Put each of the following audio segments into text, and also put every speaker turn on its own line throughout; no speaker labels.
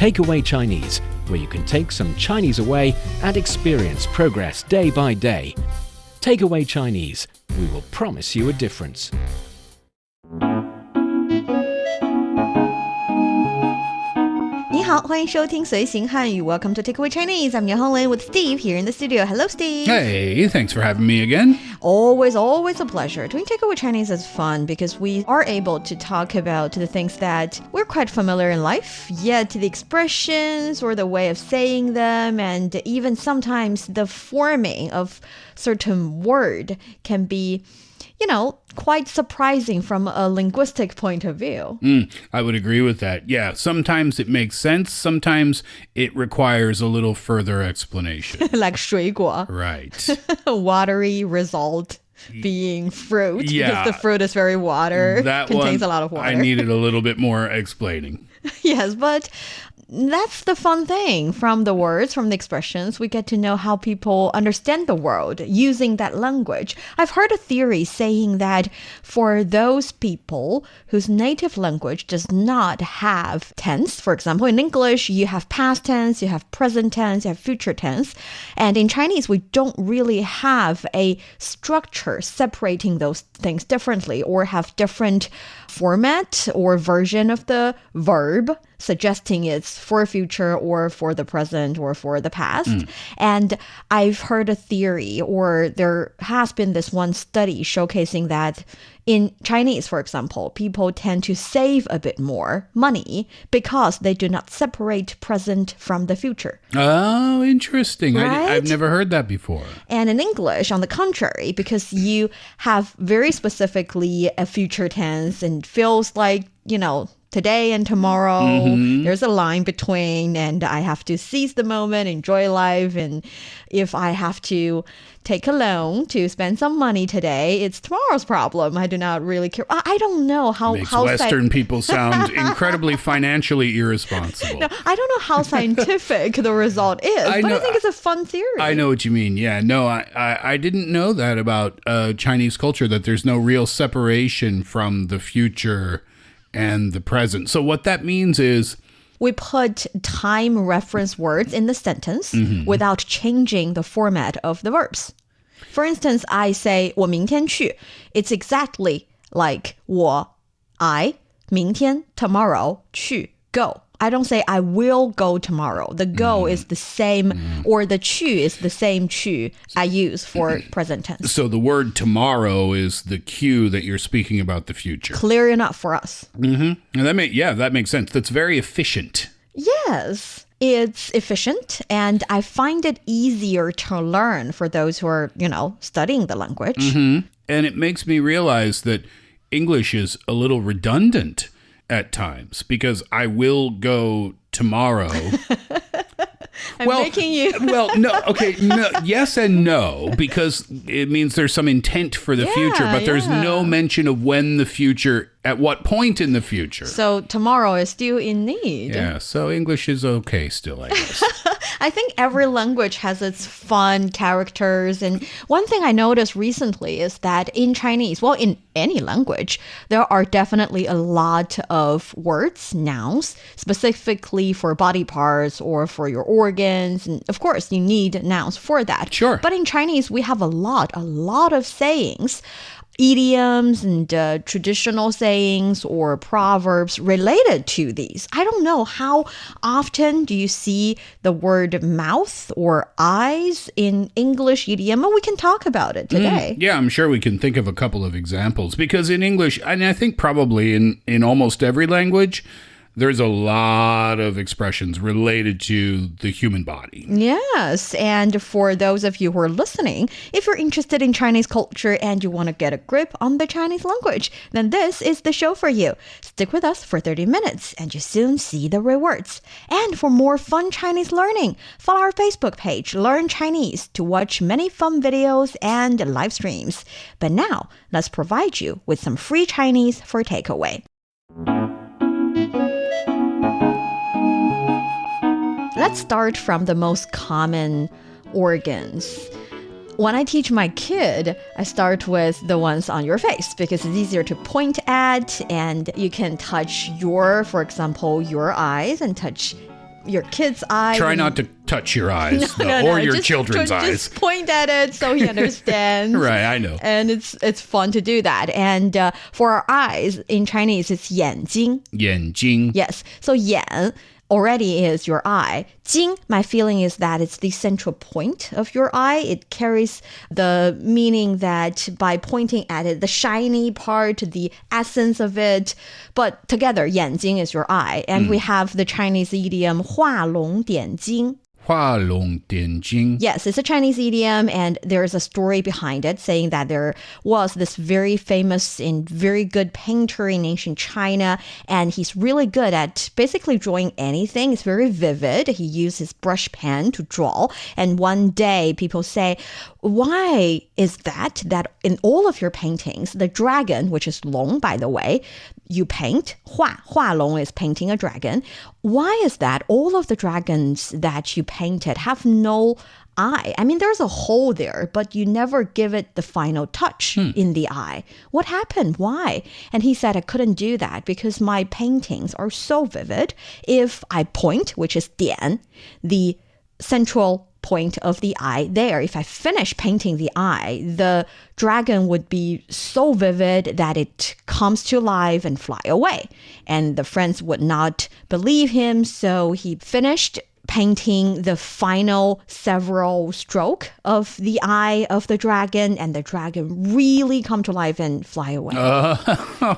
Takeaway Chinese, where you can take some Chinese away and experience progress day by day. Takeaway Chinese, we will promise you a difference.
Welcome to Takeaway Chinese. I'm Niu Honglin with Steve here in the studio. Hello, Steve.
Hey, thanks for having me again.
Always a pleasure. Doing Takeaway Chinese is fun because we are able to talk about the things that we're quite familiar in life, yet the expressions or the way of saying them, and even sometimes the forming of certain word can be quite surprising from a linguistic point of view.
I would agree with that. Yeah, sometimes it makes sense. Sometimes it requires a little further explanation.
Like 水果.
Right.
Watery result being fruit.
Yeah.
Because the fruit is very water.
That
contains
one,
a lot of water.
I needed a little bit more explaining.
Yes, but that's the fun thing. From the words, from the expressions, we get to know how people understand the world using that language. I've heard a theory saying that for those people whose native language does not have tense, for example, in English, you have past tense, you have present tense, you have future tense. And in Chinese, we don't really have a structure separating those things differently or have different format or version of the verb suggesting it's for future or for the present or for the past. And I've heard a theory, or there has been this one study showcasing that in Chinese, for example, people tend to save a bit more money because they do not separate present from the future.
Oh, interesting.
Right?
I've never heard that before.
And in English, on the contrary, because you have very specifically a future tense and feels like, today and tomorrow, there's a line between, and I have to seize the moment, enjoy life. And if I have to take a loan to spend some money today, it's tomorrow's problem. I do not really care. I don't know how...
Makes Western people sound incredibly financially irresponsible.
No, I don't know how scientific the result is, but I think it's a fun theory.
I know what you mean. Yeah, no, I didn't know that about Chinese culture, that there's no real separation from the future and the present. So what that means is
we put time reference words in the sentence without changing the format of the verbs. For instance, I say 我明天去. It's exactly like I 明天 tomorrow 去 go. I don't say I will go tomorrow. The go is the same, or the 去 is the same 去I use for present tense.
So the word tomorrow is the cue that you're speaking about the future.
Clear enough for us.
And that makes sense. That's very efficient.
Yes, it's efficient, and I find it easier to learn for those who are, studying the language.
And it makes me realize that English is a little redundant at times, because I will go tomorrow.
I'm making you...
yes and no, because it means there's some intent for the future, but there's no mention of when the future, at what point in the future.
So tomorrow is still in need.
Yeah, so English is okay still, I guess.
I think every language has its fun characters. And one thing I noticed recently is that in Chinese, well, in any language, there are definitely a lot of words, nouns, specifically for body parts or for your organs. And of course, you need nouns for that.
Sure.
But in Chinese, we have a lot of sayings, idioms and traditional sayings or proverbs related to these. I don't know, how often do you see the word mouth or eyes in English idiom? And we can talk about it today.
Yeah, I'm sure we can think of a couple of examples, because in English, and I think probably in almost every language, there's a lot of expressions related to the human body.
Yes, and for those of you who are listening, if you're interested in Chinese culture and you want to get a grip on the Chinese language, then this is the show for you. Stick with us for 30 minutes and you soon see the rewards. And for more fun Chinese learning, follow our Facebook page, Learn Chinese, to watch many fun videos and live streams. But now, let's provide you with some free Chinese for takeaway. Let's start from the most common organs. When I teach my kid, I start with the ones on your face because it's easier to point at, and you can touch for example, your eyes and touch your kid's eye.
Try not to touch your eyes or your children's eyes.
Just point at it so he understands.
Right, I know.
And it's fun to do that. And for our eyes, in Chinese, it's 眼睛.
眼睛.
Yes. So 眼 already is your eye. 睛, my feeling is that it's the central point of your eye. It carries the meaning that by pointing at it, the shiny part, the essence of it. But together, 眼睛 is your eye. And we have the Chinese idiom 画龙点睛.
画龙点睛.
Yes, it's a Chinese idiom, and there's a story behind it saying that there was this very famous and very good painter in ancient China, and he's really good at basically drawing anything. It's very vivid. He used his brush pen to draw, and one day people say, why is that in all of your paintings, the dragon, which is 龙, by the way, you paint, 画龙 is painting a dragon. Why is that all of the dragons that you painted have no eye? I mean, there's a hole there, but you never give it the final touch in the eye. What happened? Why? And he said, I couldn't do that because my paintings are so vivid. If I point, which is 点, the central point of the eye there, if I finish painting the eye, the dragon would be so vivid that it comes to life and fly away. And the friends would not believe him, so he finished painting the final several stroke of the eye of the dragon, and the dragon really come to life and fly away.
Okay.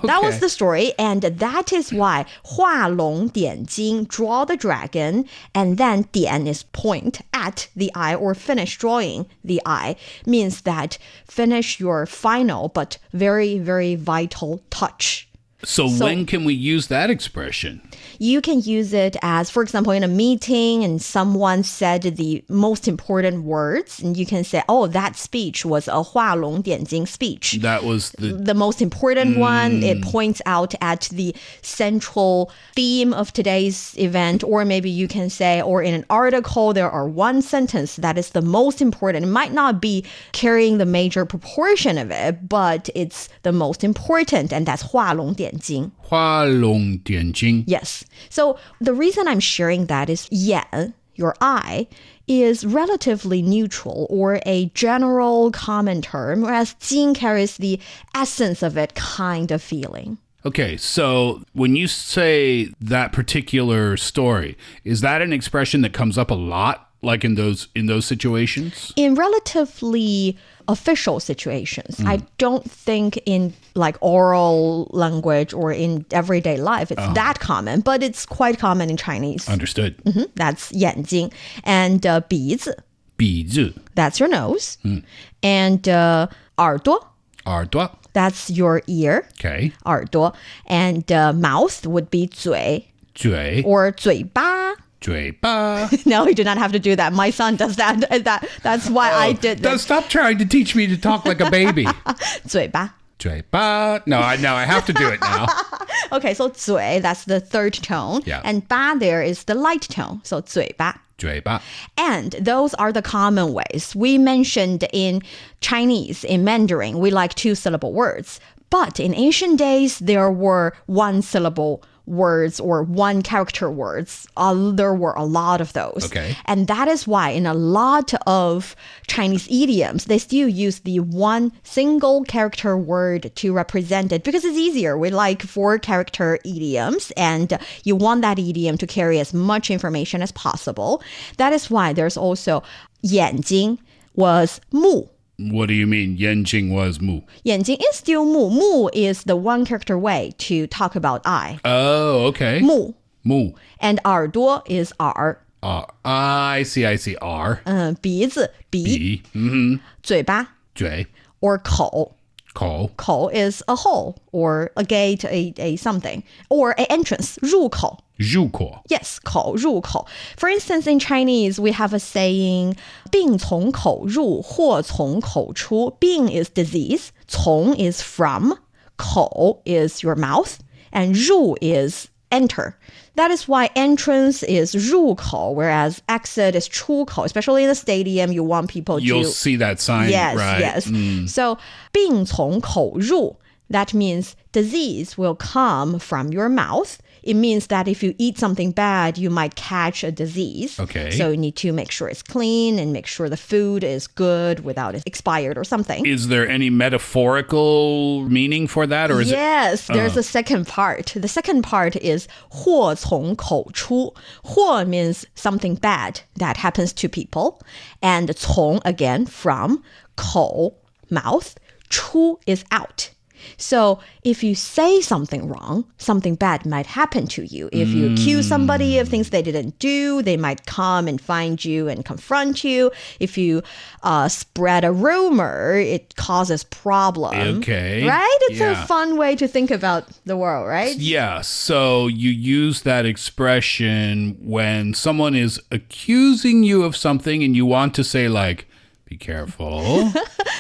That was the story, and that is why 画龙点睛, draw the dragon, and then 点 is point at the eye or finish drawing the eye, means that finish your final but very, very vital touch.
So when can we use that expression?
You can use it as, for example, in a meeting and someone said the most important words, and you can say, oh, that speech was a 画龙点睛 speech.
That was
the most important one. It points out at the central theme of today's event. Or maybe you can say, or in an article, there are one sentence that is the most important. It might not be carrying the major proportion of it, but it's the most important, and that's 画龙点睛.
画龙点睛.
Yes. So the reason I'm sharing that is 眼, your eye, is relatively neutral or a general common term, whereas 睛 carries the essence of it kind of feeling.
Okay, so when you say that particular story, is that an expression that comes up a lot, like in those situations?
In relatively official situations, I don't think in like oral language or in everyday life it's that common, but it's quite common in Chinese.
Understood.
That's 眼睛. And 鼻子,
鼻子.
that's your nose. And 耳朵,
耳朵.
that's your ear.
Okay.
耳朵. And mouth would be 嘴,
嘴.
or 嘴巴.
嘴巴.
No, you do not have to do that. My son does that. That's why I did that.
Stop trying to teach me to talk like a baby.
嘴巴.
嘴巴. No, I have to do it now.
Okay, so 嘴, that's the third tone.
Yeah.
And 巴 there is the light tone. So 嘴巴.
嘴巴.
And those are the common ways. We mentioned in Chinese, in Mandarin, we like 2-syllable words. But in ancient days, there were 1-syllable words or 1-character words. There were a lot of those.
Okay.
And that is why in a lot of Chinese idioms, they still use the 1 single character word to represent it because it's easier. We like 4-character idioms, and you want that idiom to carry as much information as possible. That is why there's also 眼睛 was 目.
What do you mean? 眼睛 was 目.
眼睛 is still 目. 目 is the 1-character way to talk about eye.
Oh, okay.
目.
目.
And 耳朵 is 耳.
I see. R.
鼻子 鼻.
鼻.
嘴巴
嘴.
or 口.
口.
口 is a hole or a gate, a something. Or an entrance, 入口.
入口.
Yes, 口入口. For instance, in Chinese, we have a saying, 病从口入，祸从口出. 病 is disease, 从 is from, 口 is your mouth, and 入 is enter. That is why entrance is 入口, whereas exit is 出口. Especially in the stadium, you want people to...
You'll see that sign,
yes,
right?
Yes. So, 病从口入, that means disease will come from your mouth. it means that if you eat something bad, you might catch a disease.
Okay.
So you need to make sure it's clean and make sure the food is good without it expired or something.
Is there any metaphorical meaning for that? Or is
Yes, there's a second part. The second part is 祸从口出. 祸 means something bad that happens to people. And 从, again, from, 口, mouth, 出 is out. So if you say something wrong, something bad might happen to you. If you accuse somebody of things they didn't do, they might come and find you and confront you. If you spread a rumor, it causes problem.
Okay.
Right? It's a
Yeah.
fun way to think about the world, right?
Yeah, so you use that expression when someone is accusing you of something and you want to say like, be careful.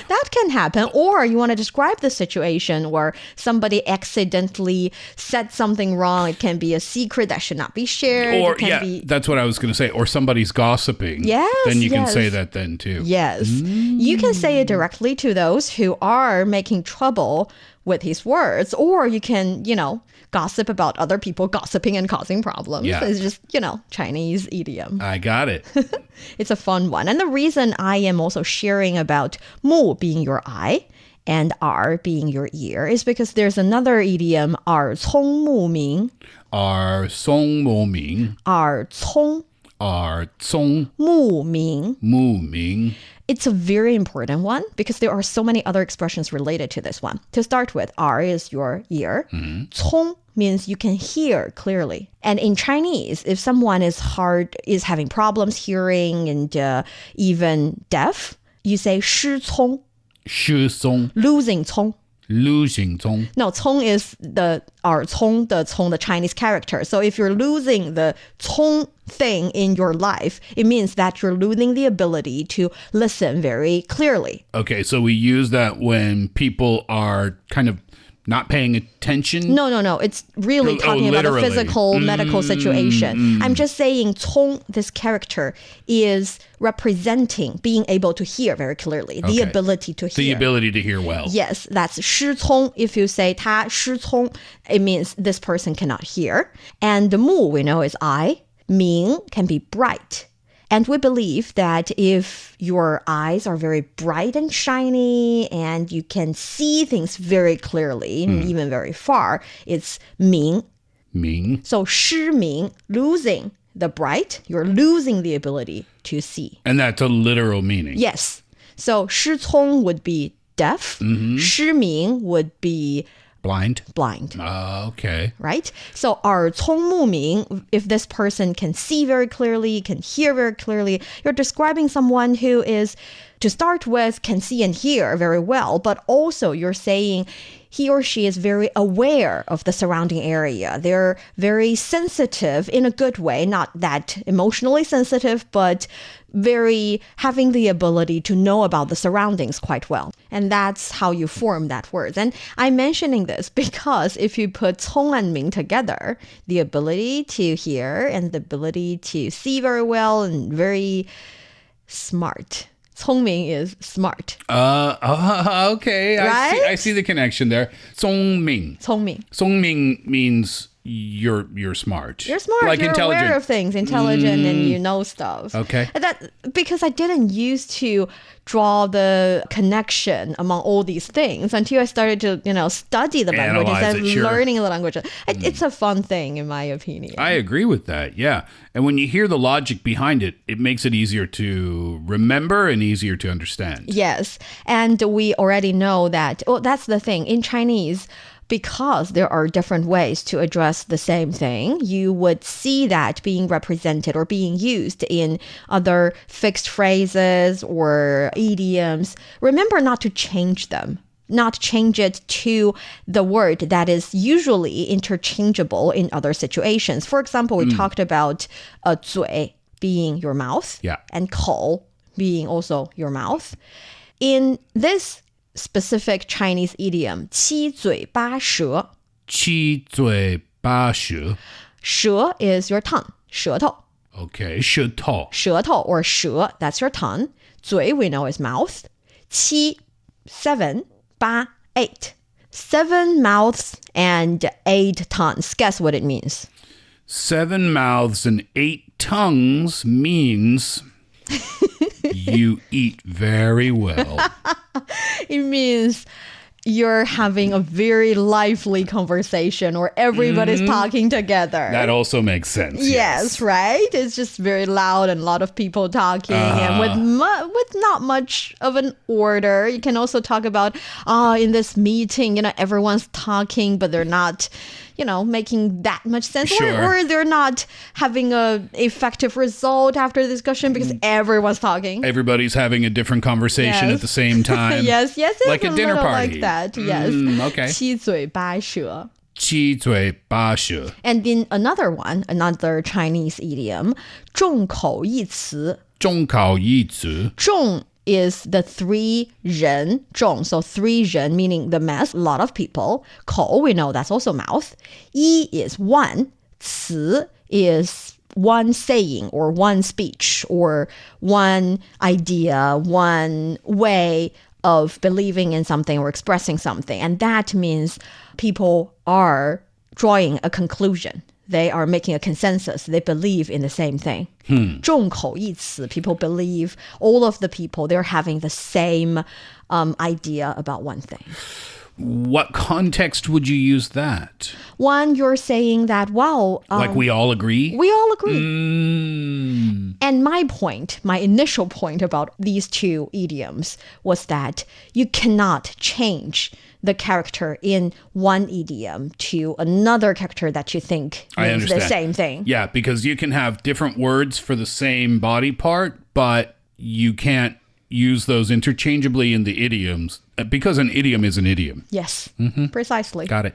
That can happen. Or you want to describe the situation where somebody accidentally said something wrong. It can be a secret that should not be shared.
Or,
it can
yeah,
be...
that's what I was going to say. Or somebody's gossiping.
Yes,
Then you can
yes.
say that then too.
Yes. You can say it directly to those who are making trouble with his words, or you can, gossip about other people gossiping and causing problems.
Yeah.
It's just, Chinese idiom.
I got it.
It's a fun one. And the reason I am also sharing about 目 being your eye and 耳 being your ear is because there's another idiom, 耳聪目明.
耳聪目明.
耳聪
目明.
It's a very important one because there are so many other expressions related to this one. To start with, 耳 is your ear. 聪 means you can hear clearly. And in Chinese, if someone is having problems hearing and even deaf, you say 失聪,
失聪,
losing 聪.
losing 聪.
No, 聪 is the 耳聪, the Chinese character. So if you're losing the 聪 thing in your life, it means that you're losing the ability to listen very clearly.
Okay, so we use that when people are kind of not paying attention?
No. It's really talking about a
literally.
physical, medical situation. I'm just saying 聪, this character, is representing being able to hear very clearly, the
Okay.
ability to hear.
The ability to hear well.
Yes, that's 失聪. If you say 他失聪, it means this person cannot hear. And the 目 we know is eye. 明 can be bright. And we believe that if your eyes are very bright and shiny and you can see things very clearly, and even very far, it's 明.
明.
So 失明, losing the bright, you're losing the ability to see.
And that's a literal meaning.
Yes. So 失聪 would be deaf. 失明 would be
Blind. Okay.
right? So 耳聪目明, if this person can see very clearly, can hear very clearly, you're describing someone who is, to start with, can see and hear very well, but also you're saying he or she is very aware of the surrounding area. They're very sensitive in a good way, not that emotionally sensitive, but very having the ability to know about the surroundings quite well. And that's how you form that word. And I'm mentioning this because if you put 聪 and 明 together, the ability to hear and the ability to see very well and very smart. 聪明 is smart.
Okay.
Right?
I see the connection there. 聪明.
聪明.
聪明 means you're smart.
You're smart.
Like
you're
intelligent.
aware of things, intelligent, and you know stuff.
Okay.
That because I didn't used to draw the connection among all these things until I started to, study the languages
Analyze
and
it, sure.
learning the languages. It's a fun thing, in my opinion.
I agree with that. Yeah. And when you hear the logic behind it, it makes it easier to remember and easier to understand.
Yes, and we already know that. Oh, that's the thing in Chinese. Because there are different ways to address the same thing, you would see that being represented or being used in other fixed phrases or idioms. Remember not to change them, not change it to the word that is usually interchangeable in other situations. For example, we talked about 嘴 being your mouth,
Yeah.
and 口 being also your mouth. In this specific Chinese idiom, 七嘴八舌.
七嘴八舌.
舌 is your tongue, 舌头.
Okay. 舌头.
舌头 or 舌, that's your tongue. 嘴 we know is mouth. 七, 7, 八, 8. 7 mouths and 8 tongues. Guess what it means?
7 mouths and 8 tongues means you eat very well.
It means you're having a very lively conversation or everybody's talking together.
That also makes sense.
Yes, right? It's just very loud and a lot of people talking and with not much of an order. You can also talk about, in this meeting, everyone's talking, but they're not, making that much sense.
Sure.
Or they're not having a effective result after the discussion because everyone's talking.
Everybody's having a different conversation at the same time.
Yes, it's
like a dinner party.
like that, yes.
Okay.
七嘴八舌.
七嘴八舌.
And then another Chinese idiom, 重口一词.
重口一词.
重 is the 3 人, 重, so 3 人, meaning the mass, a lot of people. 口, we know that's also mouth. 一 is 1. 词 is one saying or one speech or one idea, one way of believing in something or expressing something. And that means people are drawing a conclusion. They are making a consensus. They believe in the same thing. 众口一词, people believe, all of the people, they're having the same idea about one thing.
What context would you use that?
One, you're saying that, wow.
Like we all agree?
We all agree. And my initial point about these two idioms was that you cannot change the character in one idiom to another character that you think means the same thing.
Yeah, because you can have different words for the same body part, but you can't use those interchangeably in the idioms because an idiom is an idiom.
Yes, precisely.
Got it.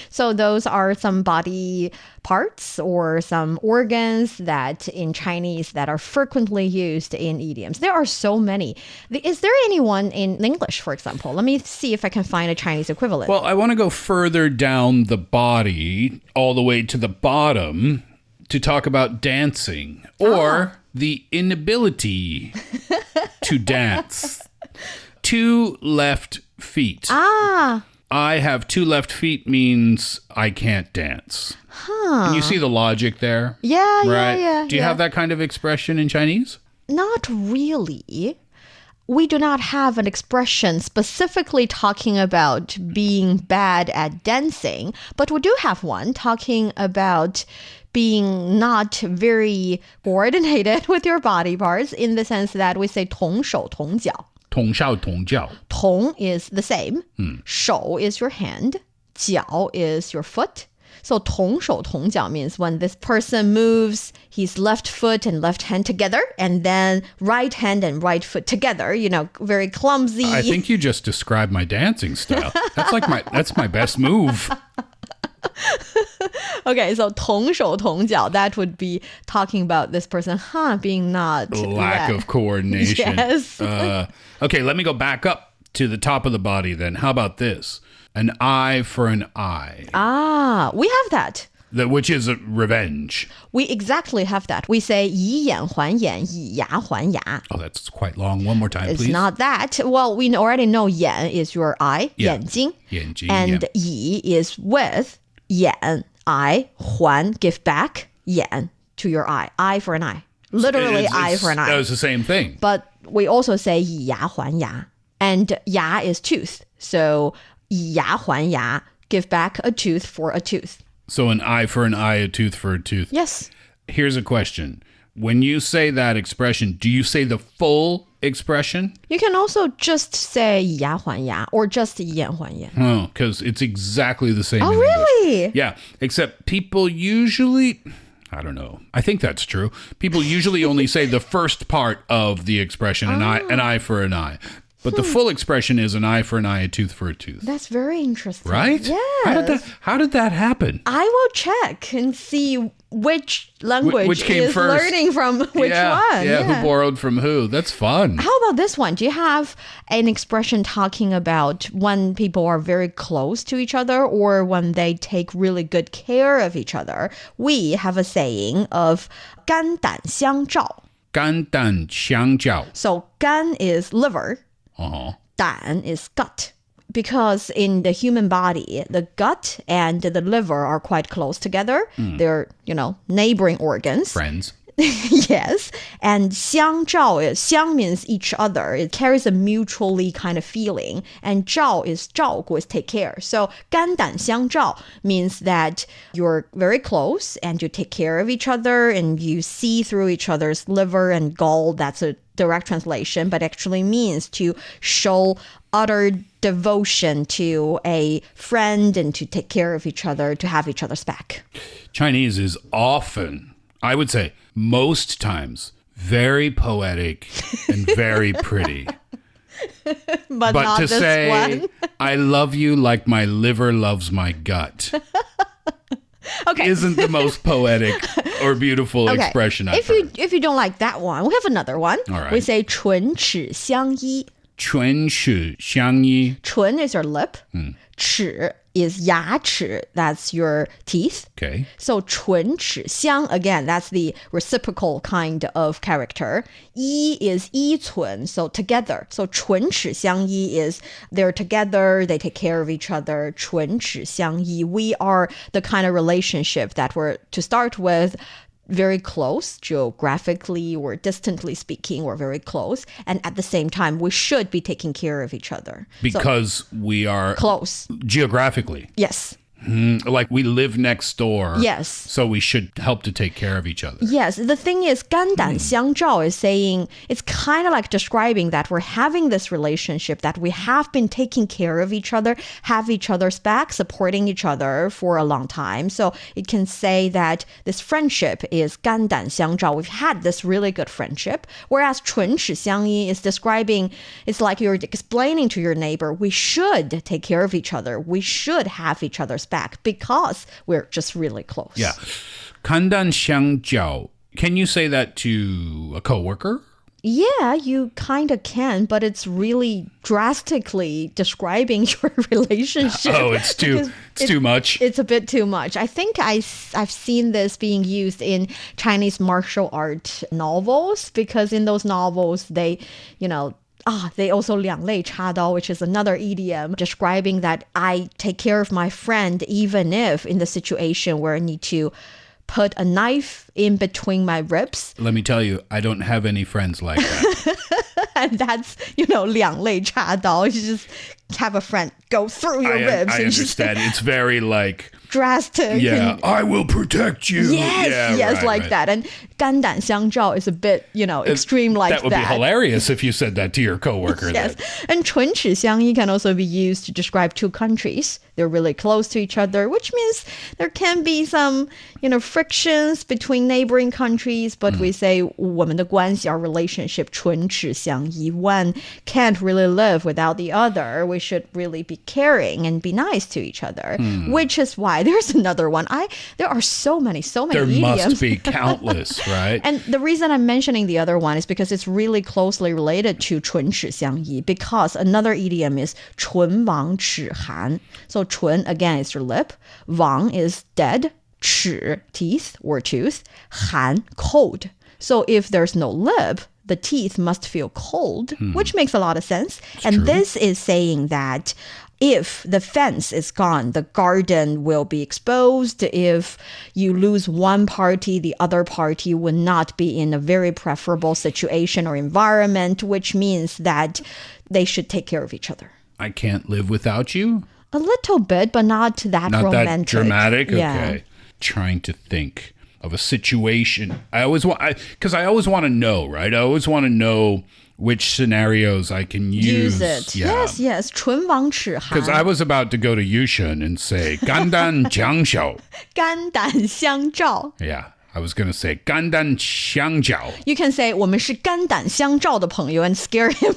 So those are some body parts or some organs that in Chinese that are frequently used in idioms. There are so many. Is there anyone in English, for example? Let me see if I can find a Chinese equivalent.
Well, I want to go further down the body all the way to the bottom to talk about dancing or the inability to dance. 2 left feet. I have 2 left feet means I can't dance. Can you see the logic there?
Yeah,
right?
yeah.
Do you have that kind of expression in Chinese?
Not really. We do not have an expression specifically talking about being bad at dancing, but we do have one talking about being not very coordinated with your body parts in the sense that we say 同手同脚.
同手同脚.
同 is the same. 手 is your hand. 脚 is your foot. So 同手同脚 means when this person moves his left foot and left hand together and then right hand and right foot together, very clumsy.
I think you just described my dancing style. That's my best move.
Okay, so 同手同脚, that would be talking about this person, being not
lack of coordination.
Yes.
Okay, let me go back up to the top of the body then. How about this? An eye for an eye.
We have that.
Which is a revenge.
We exactly have that. We say 以眼还眼,以牙还牙.
Oh, that's quite long. One more time, please.
It's not that. Well, we already know 眼 is your eye,
yeah.
眼睛.
眼睛,
and 以 is with, 眼, eye, 还, give back, 眼 to your eye. Eye for an eye. Literally eye for an eye.
That was the same thing.
But we also say 以牙还牙. And 牙 is tooth. So 以牙还牙, give back a tooth for a tooth.
So an eye for an eye, a tooth for a tooth.
Yes.
Here's a question. When you say that expression, do you say the full expression?
You can also just say 以牙还牙 or just 以眼还眼.
Oh, because it's exactly the same.
Oh,
in
really?
English. Yeah, except people usually... I don't know. I think that's true. People usually only say the first part of the expression, an eye for an eye. But the full expression is an eye for an eye, a tooth for a tooth.
That's very interesting.
Right?
Yes.
How did that happen?
I will check and see which language
which came
is
first.
learning from which one.
Yeah, who borrowed from who? That's fun.
How about this one? Do you have an expression talking about when people are very close to each other or when they take really good care of each other? We have a saying of 肝胆相照.
肝胆相照.
So 肝 is liver.
Uh-huh.
胆 is gut. because in the human body, the gut and the liver are quite close together. They're, neighboring organs.
Friends.
Yes. And 相照 xiang means each other. It carries a mutually kind of feeling. And 照 is 照顾, is take care. So 肝胆相照 means that you're very close and you take care of each other and you see through each other's liver and gall. That's a direct translation, but actually means to show utter devotion to a friend and to take care of each other, to have each other's back.
Chinese is often, I would say, most times, very poetic and very pretty.
But not
to
this
say,
one.
I love you like my liver loves my gut.
Okay.
Isn't the most poetic or beautiful expression I've heard.
If you don't like that one, we have another one.
All right.
We say 唇齿相依.
唇齿相依.
唇 is your lip. 齿 is 牙齿. That's your teeth.
Okay.
So 唇齿相, again, that's the reciprocal kind of character. 依 is 依存, so together. So 唇齿相依 is they're together, they take care of each other. 唇齿相依. We are the kind of relationship that we're, to start with, very close geographically or distantly speaking, we're very close. And at the same time, we should be taking care of each other.
Because we are
Close.
Geographically.
Yes.
Like we live next door.
Yes.
So we should help to take care of each other.
Yes. The thing is, 肝胆相照 is saying, it's kind of like describing that we're having this relationship, that we have been taking care of each other, have each other's back, supporting each other for a long time. So it can say that this friendship is 肝胆相照. We've had this really good friendship. Whereas 唇齿相依 is describing, it's like you're explaining to your neighbor, we should take care of each other. We should have each other's back because we're just really close.
Yeah. 肝胆相照. Can you say that to a coworker?
Yeah, you kind of can, but it's really drastically describing your relationship.
Oh, it's too much.
It's a bit too much. I think I've seen this being used in Chinese martial art novels, because in those novels, they also 两肋插刀, which is another idiom describing that I take care of my friend even if in the situation where I need to put a knife in between my ribs.
Let me tell you, I don't have any friends like that.
And that's, 两肋插刀. You just have a friend go through your ribs.
I understand. It's very like...
drastic.
Yeah, I will protect you.
Yes,
right.
that. And 肝胆相照 is a bit, extreme like that.
That would be hilarious if you said that to your coworker.
Yes. And 唇齿相依 can also be used to describe two countries. They're really close to each other, which means there can be some, frictions between neighboring countries, but we say 我们的关系, our relationship, 唇齿相依. One can't really live without the other. We should really be caring and be nice to each other, which is why there's another one. There are so many
there
idioms.
Must be countless, right?
And the reason I'm mentioning the other one is because it's really closely related to 唇齿相依, because another idiom is 唇亡齿寒. So 唇, again, is your lip. 亡 is dead. 齿, teeth or tooth. 寒, cold. So if there's no lip, the teeth must feel cold, which makes a lot of sense. And
true.
This is saying that if the fence is gone, the garden will be exposed. If you lose one party, the other party will not be in a very preferable situation or environment, which means that they should take care of each other.
I can't live without you?
A little bit, but not that
Not
romantic.
that dramatic?
Yeah.
Okay. Trying to think of a situation. I always want to know, right? I always want to know which scenarios I can use.
It.
Yeah.
Yes. 唇亡齿寒.
Because I was about to go to Yushan and say 肝胆相照.
肝胆相照.
Yeah. I was going to say 肝胆相照.
You can say 我们是肝胆相照的朋友 and scare him.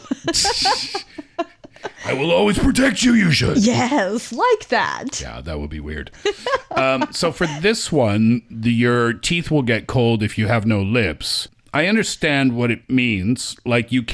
I will always protect you, Yushan.
Yes, like that.
Yeah, that would be weird. So for this one, your teeth will get cold if you have no lips. I understand what it means. Like you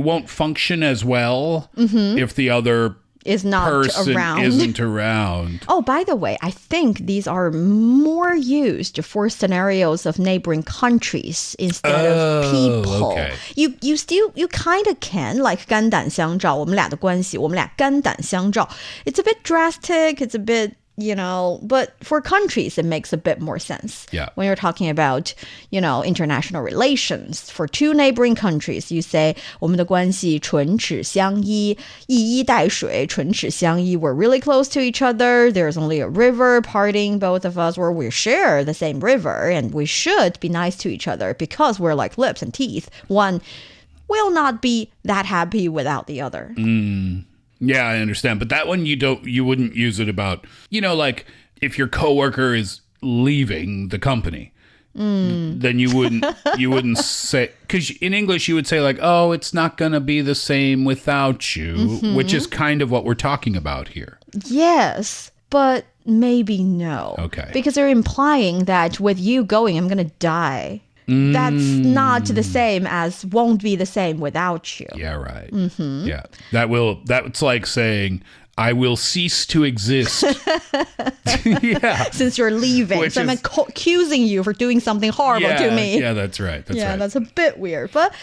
won't function as well if the other
is not
person
around.
isn't around.
Oh, by the way, I think these are more used for scenarios of neighboring countries instead of people.
Okay.
You kind of can, like 肝胆相照，我们俩的关系，我们俩肝胆相照. It's a bit drastic, it's a bit, but for countries, it makes a bit more sense.
Yeah.
When you're talking about, international relations. For two neighboring countries, you say, 我们的关系唇齿相依，一衣带水，唇齿相依. We're really close to each other. There's only a river parting both of us, or we share the same river, and we should be nice to each other because we're like lips and teeth. One will not be that happy without the other.
Yeah, I understand. But that one you wouldn't use it about, like if your coworker is leaving the company, then you wouldn't say, because in English you would say like, oh, it's not going to be the same without you, which is kind of what we're talking about here.
Yes, but maybe no.
Okay.
Because they're implying that with you going, I'm going to die. That's not the same as won't be the same without you.
Yeah, right. Yeah. That's like saying, I will cease to exist. Yeah.
Since you're leaving. So I'm accusing you for doing something horrible to me.
Yeah, that's right.
That's a bit weird. But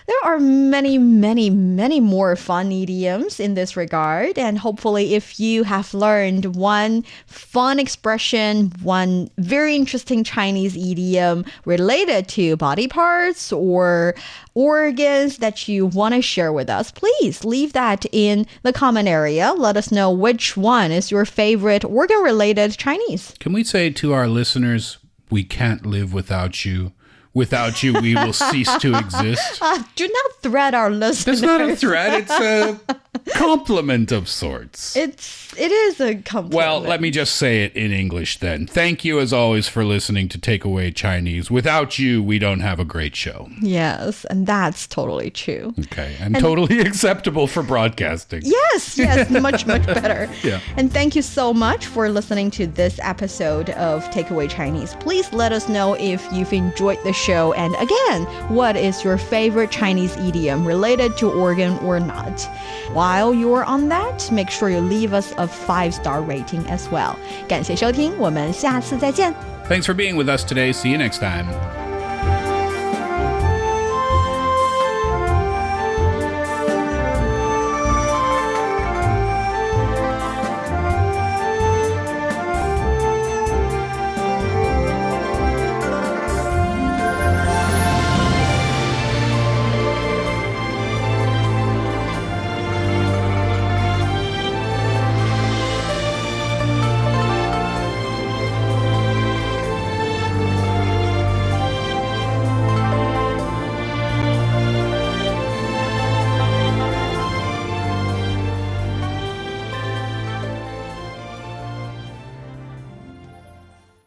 there are many, many, many more fun idioms in this regard. And hopefully if you have learned one fun expression, one very interesting Chinese idiom related to body parts or organs that you want to share with us, please leave that in the comment area. Let us know which one is your favorite organ-related Chinese.
Can we say to our listeners, we can't live without you? Without you, we will cease to exist.
Do not threat our listeners.
It's not a threat. It's a compliment of sorts.
It is a compliment.
Well, let me just say it in English then. Thank you, as always, for listening to Takeaway Chinese. Without you, we don't have a great show.
Yes, and that's totally true.
Okay, and totally acceptable for broadcasting.
Yes, much, much better.
Yeah.
And thank you so much for listening to this episode of Takeaway Chinese. Please let us know if you've enjoyed the show. And again, what is your favorite Chinese idiom related to organ or not? While you're on that, make sure you leave us a 5-star rating as well. 感谢收听，我们下次再见。
Thanks for being with us today. See you next time.